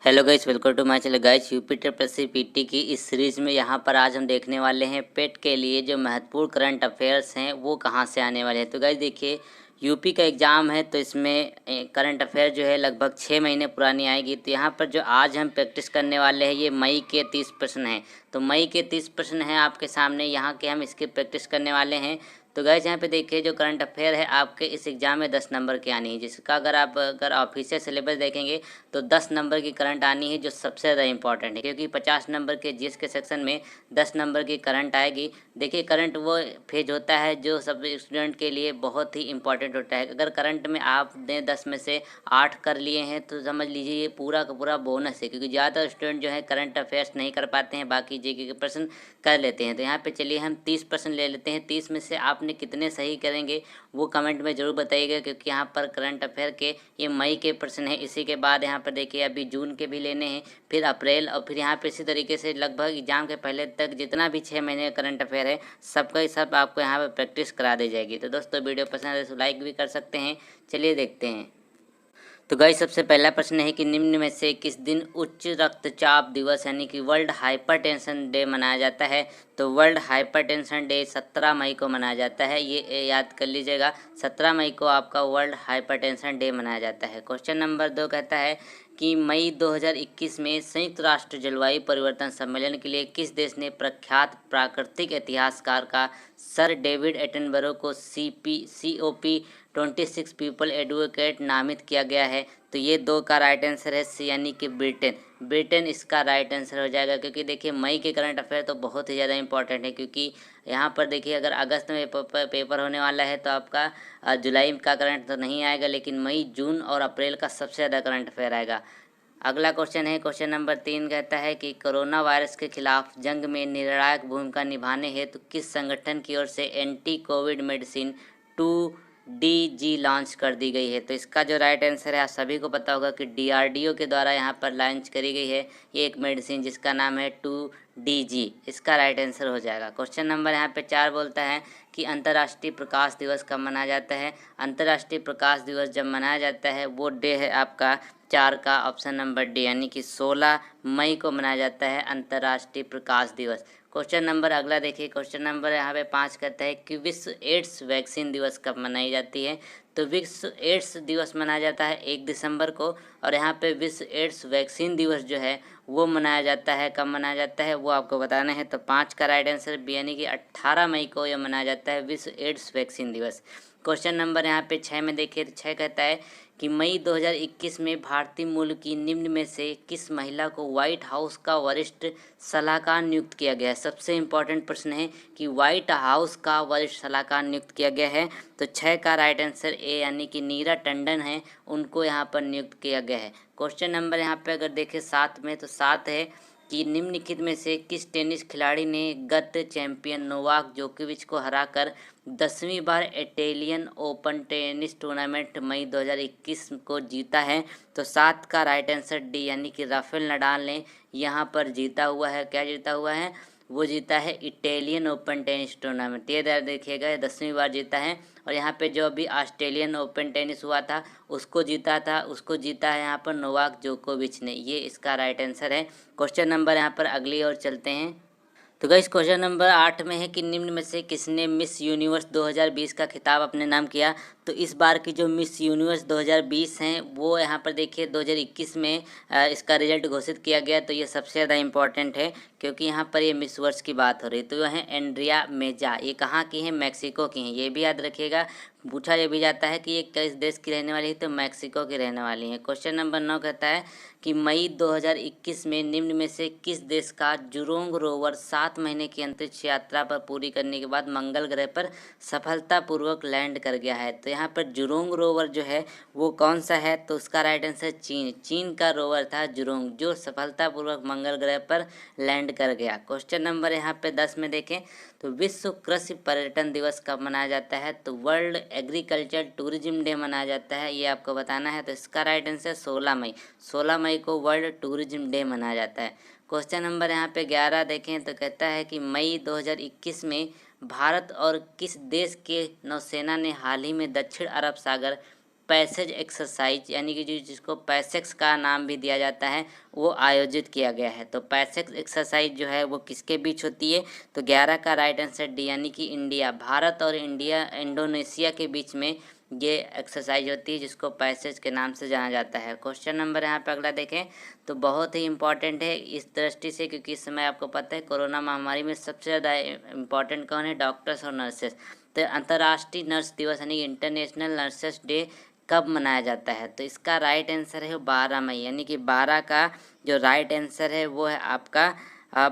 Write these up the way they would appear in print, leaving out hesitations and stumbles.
Hello guys, welcome to my channel guys. UP TSPSC PT की इस series में यहाँ पर आज हम देखने वाले हैं पेट के लिए जो महत्वपूर्ण करंट अफेयर्स हैं वो कहाँ से आने वाले हैं। तो गाइस देखिए, यूपी का एग्ज़ाम है तो इसमें करंट अफेयर जो है लगभग 6 महीने पुरानी आएगी। तो यहाँ पर जो आज हम प्रैक्टिस करने वाले हैं ये मई के 30 प्रश्न हैं। तो मई के 30 प्रश्न हैं आपके सामने, यहाँ के हम इसकी प्रैक्टिस करने वाले हैं। तो गाइस यहाँ पे देखिए, जो करंट अफेयर है आपके इस एग्ज़ाम में 10 नंबर की आनी है, जिसका अगर ऑफिशियल सिलेबस देखेंगे तो 10 नंबर की करंट आनी है, जो सबसे ज़्यादा इंपॉर्टेंट है, क्योंकि 50 नंबर के जीएस के सेक्शन में 10 नंबर की करंट आएगी। देखिए, करंट वो फेज होता है जो सब स्टूडेंट के लिए बहुत ही इंपॉर्टेंट होता है। अगर करंट में आपने 10 में से 8 कर लिए हैं तो समझ लीजिए ये पूरा का पूरा बोनस है, क्योंकि ज़्यादातर स्टूडेंट जो है करंट अफेयर्स नहीं कर पाते हैं, बाकी जीके के प्रश्न कर लेते हैं। तो यहाँ पे चलिए हम 30 प्रश्न ले लेते हैं। 30 में से आपने कितने सही करेंगे वो कमेंट में ज़रूर बताइएगा, क्योंकि यहाँ पर करंट अफेयर के ये मई के प्रश्न है। इसी के बाद यहाँ पर देखिए अभी जून के भी लेने हैं, फिर अप्रैल, और फिर यहाँ पे इसी तरीके से लगभग एग्जाम के पहले तक जितना भी 6 महीने का करंट अफेयर है सबका ही सब आपको यहाँ पर प्रैक्टिस करा दी जाएगी। तो दोस्तों, वीडियो पसंद है तो लाइक भी कर सकते हैं। चलिए देखते हैं। तो गाइस, सबसे पहला प्रश्न है कि निम्न में से किस दिन उच्च रक्तचाप दिवस यानी कि वर्ल्ड हाइपरटेंशन डे मनाया जाता है। तो वर्ल्ड हाइपरटेंशन डे 17 मई को मनाया जाता है, ये याद कर लीजिएगा। 17 मई को आपका वर्ल्ड हाइपरटेंशन डे मनाया जाता है। क्वेश्चन नंबर 2 कहता है कि मई 2021 में संयुक्त राष्ट्र जलवायु परिवर्तन सम्मेलन के लिए किस देश ने प्रख्यात प्राकृतिक इतिहासकार का सर डेविड एटनबरो को COP 26 पीपल एडवोकेट नामित किया गया है। तो ये 2 का राइट आंसर है सी, यानी कि ब्रिटेन इसका राइट आंसर हो जाएगा। क्योंकि देखिए मई के करंट अफेयर तो बहुत ही ज़्यादा इंपॉर्टेंट है, क्योंकि यहाँ पर देखिए अगर अगस्त में पेपर होने वाला है तो आपका जुलाई का करंट तो नहीं आएगा, लेकिन मई, जून और अप्रैल का सबसे ज़्यादा करंट अफेयर आएगा। अगला क्वेश्चन है, क्वेश्चन नंबर 3 कहता है कि कोरोना वायरस के खिलाफ जंग में निर्णायक भूमिका निभाने हेतु किस संगठन की ओर से anti Covid medicine 2DG launch कर दी गई है। तो इसका जो राइट आंसर है आप सभी को पता होगा कि DRDO के द्वारा यहाँ पर लॉन्च करी गई है ये एक मेडिसिन जिसका नाम है 2DG, इसका राइट आंसर हो जाएगा। क्वेश्चन नंबर यहाँ पे 4 बोलता है कि अंतर्राष्ट्रीय प्रकाश दिवस कब मनाया जाता है। अंतर्राष्ट्रीय प्रकाश दिवस जब मनाया जाता है वो डे है आपका 4 का ऑप्शन नंबर डी, यानी कि 16 मई को मनाया जाता है अंतर्राष्ट्रीय प्रकाश दिवस। क्वेश्चन नंबर अगला देखिए, क्वेश्चन नंबर यहाँ पे 5 कहता है कि विश्व एड्स वैक्सीन दिवस कब मनाई जाती है। तो विश्व एड्स दिवस मनाया जाता है 1 दिसंबर को, और यहाँ पे विश्व एड्स वैक्सीन दिवस जो है वो मनाया जाता है, कब मनाया जाता है वो आपको बताना है। तो 5 का राइट आंसर बी, यानी कि 18 मई को यह मनाया जाता है विश्व एड्स वैक्सीन दिवस। क्वेश्चन नंबर यहाँ पे 6 में देखिए, 6 कहता है कि मई 2021 में भारतीय मूल की निम्न में से किस महिला को व्हाइट हाउस का वरिष्ठ सलाहकार नियुक्त किया गया है। सबसे इम्पोर्टेंट प्रश्न है कि व्हाइट हाउस का वरिष्ठ सलाहकार नियुक्त किया गया है। तो 6 का राइट आंसर ए, यानी कि नीरा टंडन है, उनको यहाँ पर नियुक्त किया गया है। क्वेश्चन नंबर यहाँ पे अगर देखें 7 में, तो 7 है कि निम्नलिखित में से किस टेनिस खिलाड़ी ने गत चैंपियन नोवाक जोकोविच को हराकर 10वीं बार इटालियन ओपन टेनिस टूर्नामेंट मई 2021 को जीता है। तो 7 का राइट आंसर डी, यानी कि राफेल नडाल ने यहाँ पर जीता हुआ है। क्या जीता हुआ है? वो जीता है इटालियन ओपन टेनिस टूर्नामेंट, ये याद देखिएगा 10वीं बार जीता है। और यहाँ पे जो अभी ऑस्ट्रेलियन ओपन टेनिस हुआ था उसको जीता है यहाँ पर नोवाक जोकोविच ने, ये इसका राइट आंसर है। क्वेश्चन नंबर यहाँ पर अगली ओर चलते हैं। तो गाइस, क्वेश्चन नंबर 8 में है कि निम्न में से किसने मिस यूनिवर्स 2020 का खिताब अपने नाम किया। तो इस बार की जो मिस यूनिवर्स 2020 हैं वो यहाँ पर देखिए 2021 में इसका रिजल्ट घोषित किया गया। तो ये सबसे ज़्यादा इम्पोर्टेंट है, क्योंकि यहाँ पर ये मिस वर्ष की बात हो रही है। तो यह है एंड्रिया मेजा, ये कहाँ की हैं? मैक्सिको की हैं, ये भी याद रखिएगा। पूछा ये भी जाता है कि ये किस देश की रहने वाली है, तो मैक्सिको की रहने वाली है। क्वेश्चन नंबर 9 कहता है कि मई 2021 में निम्न में से किस देश का जुरोंग रोवर 7 महीने की अंतरिक्ष यात्रा पर पूरी करने के बाद मंगल ग्रह पर सफलतापूर्वक लैंड कर गया है। तो यहाँ पर जुरोंग रोवर जो है वो कौन सा है? तो उसका राइट आंसर चीन का रोवर था जुरोंग, जो सफलतापूर्वक मंगल ग्रह पर लैंड कर गया। क्वेश्चन नंबर यहाँ पे 10 में देखें तो विश्व कृषि पर्यटन दिवस कब मनाया जाता है। तो वर्ल्ड एग्रीकल्चर टूरिज्म डे मनाया जाता है, ये आपको बताना है। तो इसका राइट आंसर 16 मई को वर्ल्ड टूरिज्म डे मनाया जाता है। क्वेश्चन नंबर यहाँ पे 11 देखें तो कहता है कि मई 2021 में भारत और किस देश के नौसेना ने हाल ही में दक्षिण अरब सागर पैसेज एक्सरसाइज यानी कि जो जिसको पैसेक्स का नाम भी दिया जाता है वो आयोजित किया गया है। तो पैसेक्स एक्सरसाइज जो है वो किसके बीच होती है? तो 11 का राइट आंसर डी यानी कि इंडिया, भारत और इंडोनेशिया के बीच में ये एक्सरसाइज होती है जिसको पैसेज के नाम से जाना जाता है। क्वेश्चन नंबर यहाँ पे अगला देखें तो बहुत ही इंपॉर्टेंट है इस दृष्टि से, क्योंकि इस समय आपको पता है कोरोना महामारी में सबसे ज़्यादा इम्पॉर्टेंट कौन है? डॉक्टर्स और नर्सेस। तो अंतर्राष्ट्रीय नर्स दिवस यानी इंटरनेशनल नर्सेस डे कब मनाया जाता है? तो इसका राइट आंसर है 12 मई, यानी कि 12 का जो राइट आंसर है वो है आपका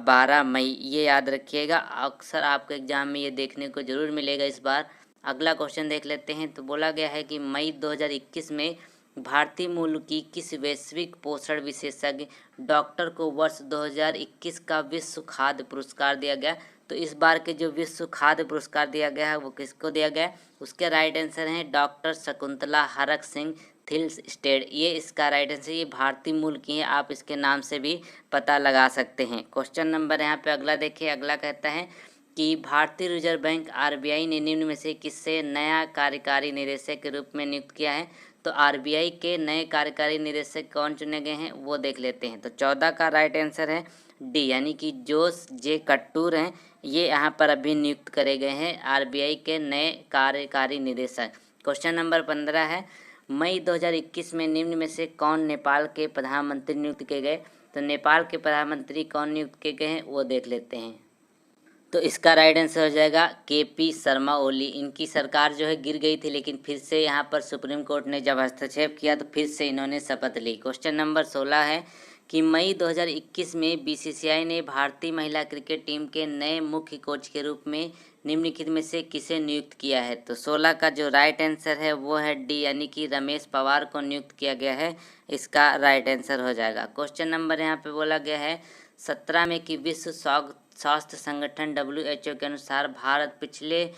12 मई। ये याद रखिएगा, अक्सर आपके एग्जाम में ये देखने को जरूर मिलेगा इस बार। अगला क्वेश्चन देख लेते हैं। तो बोला गया है कि मई 2021 में भारतीय मूल की किस वैश्विक पोषण विशेषज्ञ डॉक्टर को वर्ष 2021 का विश्व खाद्य पुरस्कार दिया गया? तो इस बार के जो विश्व खाद्य पुरस्कार दिया गया है वो किसको दिया गया है? उसके राइट आंसर हैं डॉक्टर शकुंतला हरक सिंह थिल्स्टेड। ये इसका राइट आंसर, ये भारतीय मूल की है, आप इसके नाम से भी पता लगा सकते हैं। क्वेश्चन नंबर यहाँ पे अगला देखिए। अगला कहता है कि भारतीय रिजर्व बैंक आरबीआई ने निम्न में से किससे नया कार्यकारी निदेशक के रूप में नियुक्त किया है? तो आरबीआई के नए कार्यकारी निदेशक कौन चुने गए हैं वो देख लेते हैं। तो 14 का राइट आंसर है डी, यानी कि जोस जे कट्टूर हैं, ये यहाँ पर अभी नियुक्त करे गए हैं आरबीआई के नए कार्यकारी निदेशक। क्वेश्चन नंबर 15 है, मई 2021 में निम्न में से कौन नेपाल के प्रधानमंत्री नियुक्त किए गए? तो नेपाल के प्रधानमंत्री कौन नियुक्त किए गए हैं वो देख लेते हैं। तो इसका राइट आंसर हो जाएगा केपी शर्मा ओली। इनकी सरकार जो है गिर गई थी, लेकिन फिर से यहाँ पर सुप्रीम कोर्ट ने जब हस्तक्षेप किया तो फिर से इन्होंने शपथ ली। क्वेश्चन नंबर 16 है कि मई 2021 में बीसीसीआई ने भारतीय महिला क्रिकेट टीम के नए मुख्य कोच के रूप में निम्नलिखित में से किसे नियुक्त किया है? तो 16 का जो राइट आंसर है वो है डी, यानी कि रमेश पवार को नियुक्त किया गया है। इसका राइट आंसर हो जाएगा। क्वेश्चन नंबर यहाँ पे बोला गया है 17 में कि विश्व स्वास्थ्य संगठन WHO के अनुसार भारत पिछले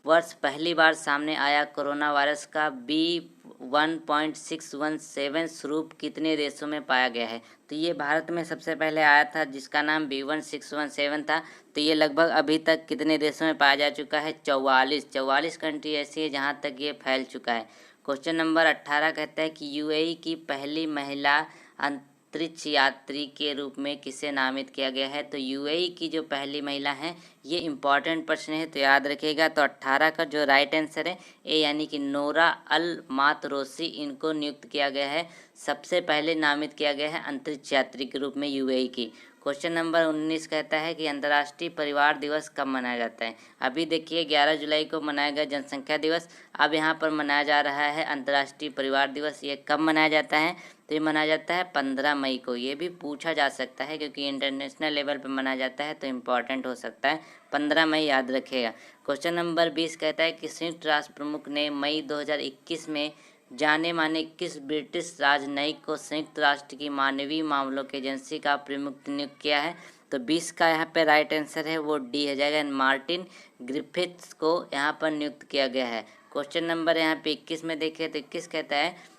वर्ष पहली बार सामने आया कोरोना वायरस का B1617 स्वरूप कितने देशों में पाया गया है? तो ये भारत में सबसे पहले आया था जिसका नाम B1617 था। तो ये लगभग अभी तक कितने देशों में पाया जा चुका है? 44 कंट्री ऐसी है जहाँ तक ये फैल चुका है। क्वेश्चन नंबर 18 कहता है कि यूएई की पहली महिला अंतरिक्ष यात्री के रूप में किसे नामित किया गया है? तो यूएई की जो पहली महिला हैं, ये इंपॉर्टेंट प्रश्न है तो याद रखिएगा। तो 18 का जो राइट आंसर है ए, यानी कि नोरा अल मातरोसी, इनको नियुक्त किया गया है, सबसे पहले नामित किया गया है अंतरिक्ष यात्री के रूप में यूएई की। क्वेश्चन नंबर 19 कहता है कि अंतर्राष्ट्रीय परिवार दिवस कब मनाया जाता है? अभी देखिए 11 जुलाई को मनाया गया जनसंख्या दिवस, अब यहाँ पर मनाया जा रहा है अंतर्राष्ट्रीय परिवार दिवस। ये कब मनाया जाता है? तो ये मनाया जाता है 15 मई को। ये भी पूछा जा सकता है क्योंकि इंटरनेशनल लेवल पर मनाया जाता है तो इम्पॉर्टेंट हो सकता है। 15 मई याद रखिएगा। क्वेश्चन नंबर 20 कहता है कि संयुक्त राष्ट्र प्रमुख ने मई 2021 में जाने माने किस ब्रिटिश राजनयिक को संयुक्त राष्ट्र की मानवीय मामलों की एजेंसी का प्रमुख नियुक्त किया है? तो 20 का यहाँ पे राइट आंसर है वो डी हो जाएगा, मार्टिन ग्रिफिथ्स को यहाँ पर नियुक्त किया गया है। क्वेश्चन नंबर यहाँ पे 21 में देखें तो 21 कहता है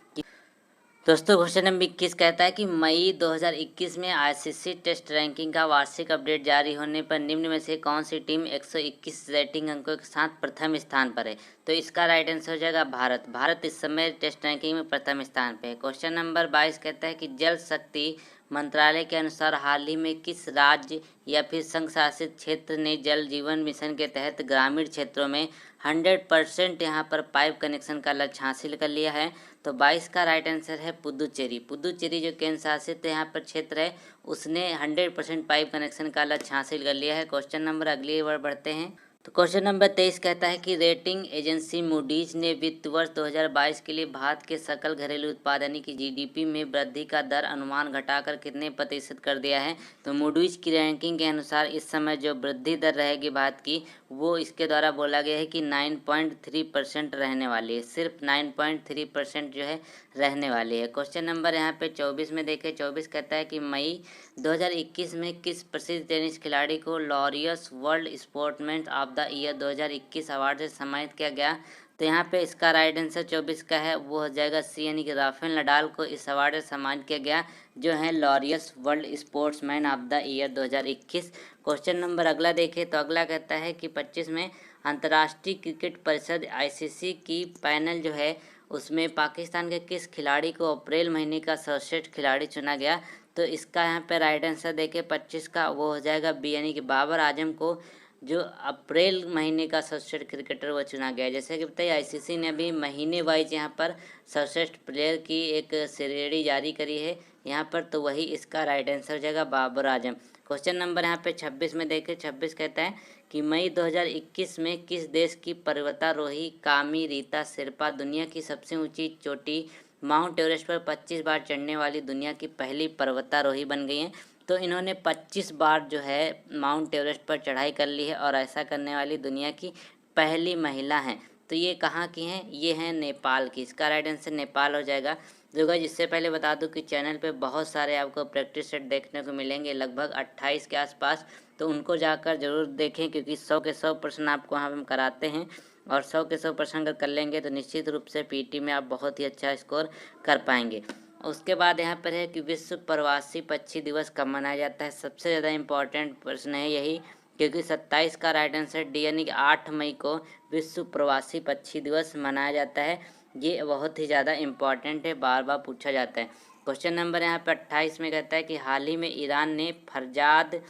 दोस्तों, क्वेश्चन नंबर 21 कहता है कि मई 2021 में आईसीसी टेस्ट रैंकिंग का वार्षिक अपडेट जारी होने पर निम्न में से कौन सी टीम 121 रेटिंग अंकों के साथ प्रथम स्थान पर है? तो इसका राइट आंसर हो जाएगा भारत। भारत इस समय टेस्ट रैंकिंग में प्रथम स्थान पर है। क्वेश्चन नंबर 22 कहता है कि जल शक्ति मंत्रालय के अनुसार हाल ही में किस राज्य या फिर संघ शासित क्षेत्र ने जल जीवन मिशन के तहत ग्रामीण क्षेत्रों में 100% यहाँ पर पाइप कनेक्शन का लक्ष्य हासिल कर लिया है? तो 22 का राइट आंसर है पुदुचेरी। पुदुचेरी जो केंद्र शासित यहाँ पर क्षेत्र है उसने 100% पाइप कनेक्शन का लक्ष्य हासिल कर लिया है। क्वेश्चन नंबर अगली बार बढ़ते हैं। तो क्वेश्चन नंबर 23 कहता है कि रेटिंग एजेंसी मूडीज ने वित्त वर्ष 2022 के लिए भारत के सकल घरेलू उत्पाद यानी कि जीडीपी में वृद्धि का दर अनुमान घटाकर कितने प्रतिशत कर दिया है? तो मूडीज की रैंकिंग के अनुसार इस समय जो वृद्धि दर रहेगी भारत की वो इसके द्वारा बोला गया है कि 9.3% रहने वाली है। सिर्फ 9.3% जो है रहने वाली है। क्वेश्चन नंबर यहाँ पे 24 में देखें। 24 कहता है कि मई 2021 में किस प्रसिद्ध टेनिस खिलाड़ी को Laureus world sportsman of the year 2021 award से सम्मानित किया गया? तो यहाँ पे इसका राइट आंसर 24 का है वो हो जाएगा सी, यानी कि राफेल नडाल को इस अवार्ड से सम्मानित किया गया जो है Laureus world sportsman of the year 2021। Question number अगला देखें तो अगला कहता है कि 25 में अंतर्राष्ट्रीय क्रिकेट परिषद आईसीसी की पैनल जो है उसमें पाकिस्तान के किस खिलाड़ी को अप्रैल महीने का सर्वश्रेष्ठ खिलाड़ी चुना गया? तो इसका यहाँ पे राइट आंसर देखे 25 का वो हो जाएगा बी, यानी कि बाबर आजम को जो अप्रैल महीने का सर्वश्रेष्ठ क्रिकेटर वो चुना गया। जैसे कि बताइए आईसीसी ने अभी महीने वाइज यहाँ पर सर्वश्रेष्ठ प्लेयर की एक श्रेणी जारी करी है यहाँ पर, तो वही इसका राइट आंसर हो जाएगा बाबर आजम। क्वेश्चन नंबर यहाँ पे 26 में देखें। 26 कहता है कि मई 2021 में किस देश की पर्वतारोही कामी रीता शेरपा दुनिया की सबसे ऊंची चोटी माउंट एवरेस्ट पर 25 बार चढ़ने वाली दुनिया की पहली पर्वतारोही बन गई हैं? तो इन्होंने 25 बार जो है माउंट एवरेस्ट पर चढ़ाई कर ली है और ऐसा करने वाली दुनिया की पहली महिला हैं। तो ये कहाँ की हैं? ये हैं नेपाल की। इसका राइट आंसर नेपाल हो जाएगा। जो गाइस इससे पहले बता दूं कि चैनल पे बहुत सारे आपको प्रैक्टिस सेट देखने को मिलेंगे, लगभग 28 के आसपास, तो उनको जाकर ज़रूर देखें क्योंकि 100 के 100 प्रश्न आपको वहाँ पे हम कराते हैं और 100 के 100 प्रश्न अगर कर लेंगे तो निश्चित रूप से पीटी में आप बहुत ही अच्छा स्कोर कर पाएंगे। उसके बाद यहाँ पर है कि विश्व प्रवासी पक्षी दिवस कब मनाया जाता है? सबसे ज़्यादा इम्पोर्टेंट प्रश्न है यही, क्योंकि 27 का राइट आंसर डी, यानी कि 8 मई को विश्व प्रवासी पक्षी दिवस मनाया जाता है। ये बहुत ही ज़्यादा इम्पॉर्टेंट है, बार बार पूछा जाता है। क्वेश्चन नंबर यहाँ पे 28 में कहता है कि हाल ही में ईरान ने फरजाद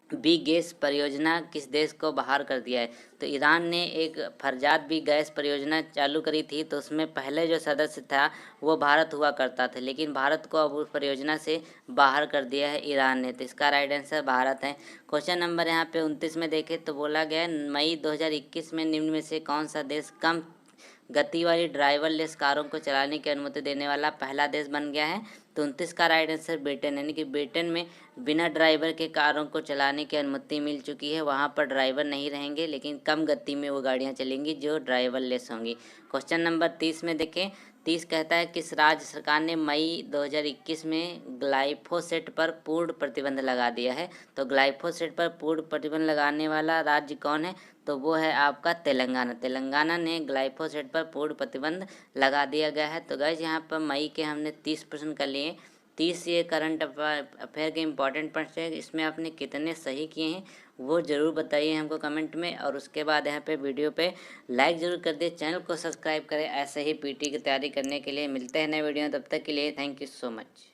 बी गैस परियोजना किस देश को बाहर कर दिया है? तो ईरान ने एक फरजाद बी गैस परियोजना चालू करी थी, तो उसमें पहले जो सदस्य था वो भारत हुआ करता था, लेकिन भारत को अब उस परियोजना से बाहर कर दिया है ईरान ने, तो इसका राइट आंसर भारत है। क्वेश्चन नंबर यहाँ पे 29 में देखें तो बोला गया है मई 2021 में निम्न में से कौन सा देश कम गति वाली ड्राइवरलेस कारों को चलाने की अनुमति देने वाला पहला देश बन गया है? तो 29 का राइट आंसर ब्रिटेन, यानी कि ब्रिटेन में बिना ड्राइवर के कारों को चलाने की अनुमति मिल चुकी है। वहाँ पर ड्राइवर नहीं रहेंगे लेकिन कम गति में वो गाड़ियाँ चलेंगी जो ड्राइवरलेस होंगी। क्वेश्चन नंबर 30 में देखें। 30 कहता है किस राज्य सरकार ने मई 2021 में ग्लाइफोसेट पर पूर्ण प्रतिबंध लगा दिया है? तो ग्लाइफोसेट पर पूर्ण प्रतिबंध लगाने वाला राज्य कौन है? तो वो है आपका तेलंगाना। तेलंगाना ने ग्लाइफोसेट पर पूर्ण प्रतिबंध लगा दिया गया है। तो गाइस यहाँ पर मई के हमने 30 प्रश्न कर लिए। 30 ये करंट अफेयर के इंपॉर्टेंट प्रश्न है, इसमें आपने कितने सही किए हैं वो ज़रूर बताइए हमको कमेंट में। और उसके बाद यहाँ पे वीडियो पे लाइक ज़रूर कर दिए, चैनल को सब्सक्राइब करें। ऐसे ही पीटी की तैयारी करने के लिए मिलते हैं नए वीडियो में, तब तक के लिए थैंक यू सो मच।